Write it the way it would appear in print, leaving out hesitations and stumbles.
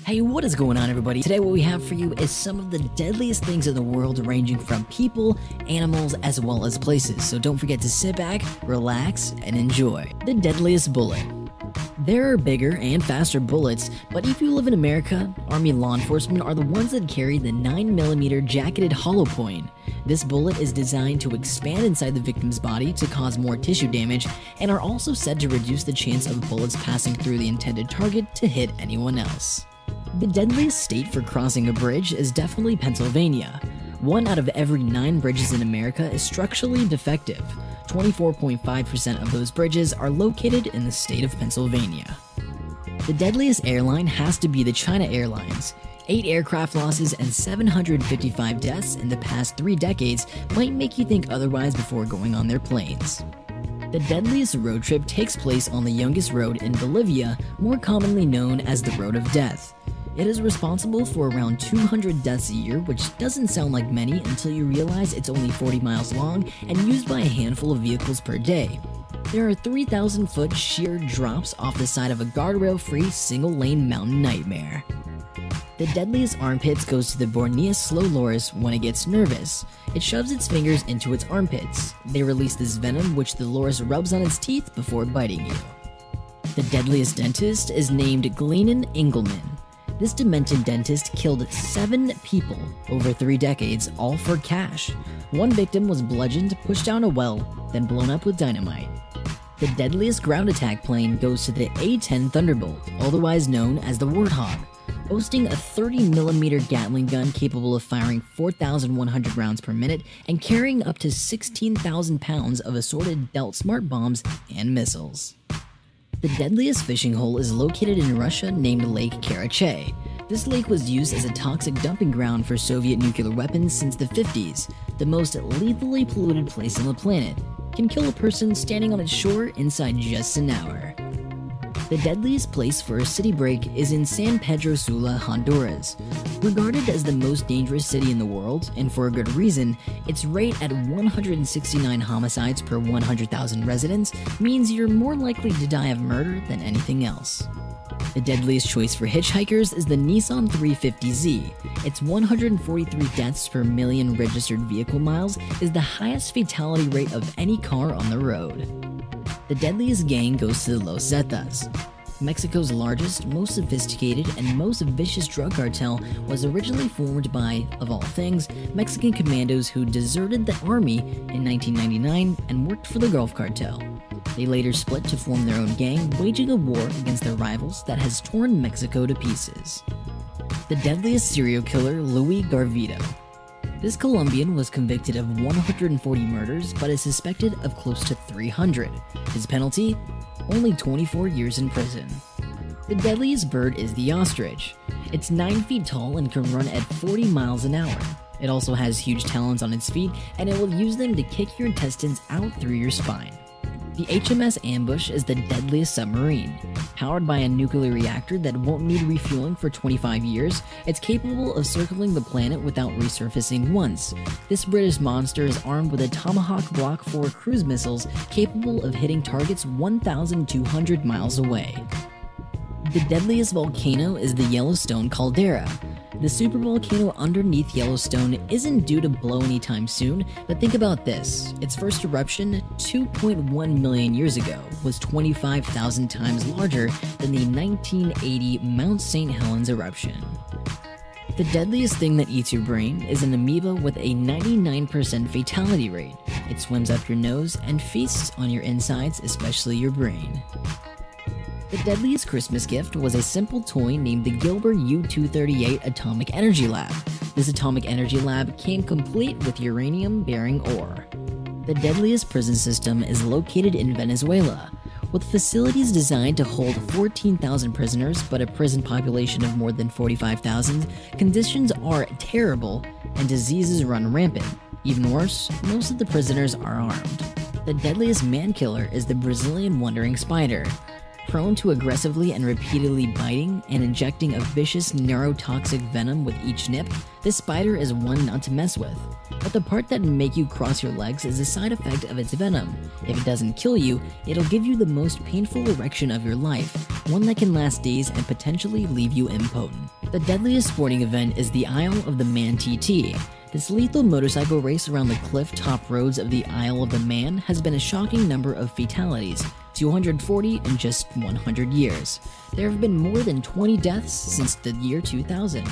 Hey, what is going on, everybody? Today what we have for you is some of the deadliest things in the world, ranging from people, animals, as well as places. So don't forget to sit back, relax, and enjoy. The deadliest bullet. There are bigger and faster bullets, but if you live in America, Army law enforcement are the ones that carry the 9mm jacketed hollow point. This bullet is designed to expand inside the victim's body to cause more tissue damage, and are also said to reduce the chance of bullets passing through the intended target to hit anyone else. The deadliest state for crossing a bridge is definitely Pennsylvania. 1 out of every 9 bridges in America is structurally defective. 24.5% of those bridges are located in the state of Pennsylvania. The deadliest airline has to be the China Airlines. 8 aircraft losses and 755 deaths in the past 3 decades might make you think otherwise before going on their planes. The deadliest road trip takes place on the youngest road in Bolivia, more commonly known as the Road of Death. It is responsible for around 200 deaths a year, which doesn't sound like many until you realize it's only 40 miles long and used by a handful of vehicles per day. There are 3,000-foot sheer drops off the side of a guardrail-free single-lane mountain nightmare. The deadliest armpits goes to the Borneus slow loris when it gets nervous. It shoves its fingers into its armpits. They release this venom which the loris rubs on its teeth before biting you. The deadliest dentist is named Glennon Engelman. This demented dentist killed 7 people over 3 decades, all for cash. One victim was bludgeoned, pushed down a well, then blown up with dynamite. The deadliest ground attack plane goes to the A-10 Thunderbolt, otherwise known as the Warthog. Boasting a 30mm Gatling gun capable of firing 4,100 rounds per minute and carrying up to 16,000 pounds of assorted Delt smart bombs and missiles. The deadliest fishing hole is located in Russia named Lake Karachay. This lake was used as a toxic dumping ground for Soviet nuclear weapons since the 50s, the most lethally polluted place on the planet. Can kill a person standing on its shore inside just an hour. The deadliest place for a city break is in San Pedro Sula, Honduras. Regarded as the most dangerous city in the world, and for a good reason, its rate at 169 homicides per 100,000 residents means you're more likely to die of murder than anything else. The deadliest choice for hitchhikers is the Nissan 350Z. Its 143 deaths per million registered vehicle miles is the highest fatality rate of any car on the road. The deadliest gang goes to the Los Zetas. Mexico's largest, most sophisticated, and most vicious drug cartel was originally formed by, of all things, Mexican commandos who deserted the army in 1999 and worked for the Gulf Cartel. They later split to form their own gang, waging a war against their rivals that has torn Mexico to pieces. The deadliest serial killer, Louis Garvido. This Colombian was convicted of 140 murders but is suspected of close to 300. His penalty? Only 24 years in prison. The deadliest bird is the ostrich. It's 9 feet tall and can run at 40 miles an hour. It also has huge talons on its feet, and it will use them to kick your intestines out through your spine. The HMS Ambush is the deadliest submarine. Powered by a nuclear reactor that won't need refueling for 25 years, it's capable of circling the planet without resurfacing once. This British monster is armed with a Tomahawk Block 4 cruise missiles capable of hitting targets 1,200 miles away. The deadliest volcano is the Yellowstone caldera. The supervolcano underneath Yellowstone isn't due to blow anytime soon, but think about this. Its first eruption, 2.1 million years ago, was 25,000 times larger than the 1980 Mount St. Helens eruption. The deadliest thing that eats your brain is an amoeba with a 99% fatality rate. It swims up your nose and feasts on your insides, especially your brain. The deadliest Christmas gift was a simple toy named the Gilbert U-238 Atomic Energy Lab. This atomic energy lab came complete with uranium-bearing ore. The deadliest prison system is located in Venezuela. With facilities designed to hold 14,000 prisoners but a prison population of more than 45,000, conditions are terrible and diseases run rampant. Even worse, most of the prisoners are armed. The deadliest man-killer is the Brazilian wandering spider. Prone to aggressively and repeatedly biting and injecting a vicious neurotoxic venom with each nip, this spider is one not to mess with. But the part that make you cross your legs is a side effect of its venom. If it doesn't kill you, it'll give you the most painful erection of your life, one that can last days and potentially leave you impotent. The deadliest sporting event is the Isle of the Man TT. This lethal motorcycle race around the cliff-top roads of the Isle of the Man has been a shocking number of fatalities, 240 in just 100 years. There have been more than 20 deaths since the year 2000.